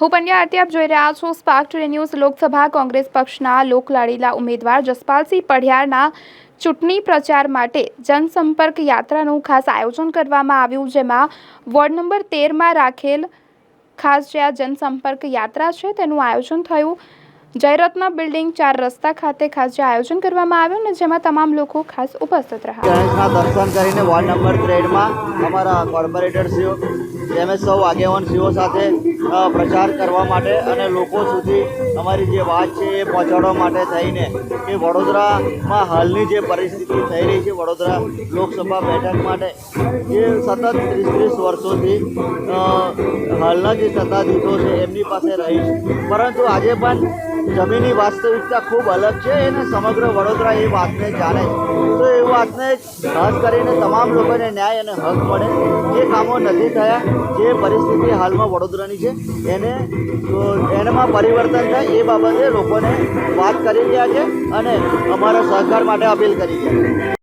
હું પંડ્યા આરતી આપ જોઈ રહ્યા છો spark today news. Lok Sabha Congress પક્ષના લોકલાડીલા ઉમેદવાર જસપાલસિંહ પઢિયારના ચૂંટણી પ્રચાર માટે જનસંપર્ક યાત્રાનું ખાસ આયોજન કરવામાં આવ્યું, જેમાં વોર્ડ નંબર 13માં રાખેલ ખાસ જે આ જનસંપર્ક યાત્રા છે તેનું આયોજન થયું। જયરત્ન બિલ્ડિંગ 4 રસ્તા ખાતે ખાસ જે આયોજન કરવામાં આવ્યું ને જેમાં તમામ લોકો ખાસ ઉપસ્થિત રહ્યા। ગણેશના દર્શન કરીને વોર્ડ નંબર 13માં અમારા કોર્પોરેટરશ્રીઓ તેમજ સૌ આગેવાનશ્રીઓ સાથે પ્રચાર કરવા માટે અને લોકો સુધી અમારી જે વાત છે એ પહોંચાડવા માટે થઈને કે વડોદરામાં હાલની જે પરિસ્થિતિ થઈ રહી છે વડોદરા લોકસભા બેઠક માટે જે સતત 30 વર્ષોથી હાલના જે સત્તાધીશો છે એમની પાસે રહી છે, પરંતુ આજે પણ જમીની વાસ્તવિકતા ખૂબ અલગ છે અને સમગ્ર વડોદરા એ વાતને જાણે છે। તો એ વાતને ખાસ કરીને તમામ લોકોને ન્યાય અને હક મળે, જે કામો નથી થયા, જે પરિસ્થિતિ હાલમાં વડોદરાની છે એનામાં પરિવર્તન થાય એ બાબતે લોકોને વાત કરી રહ્યા છે અને અમારા સહકાર માટે અપીલ કરી રહ્યા છે।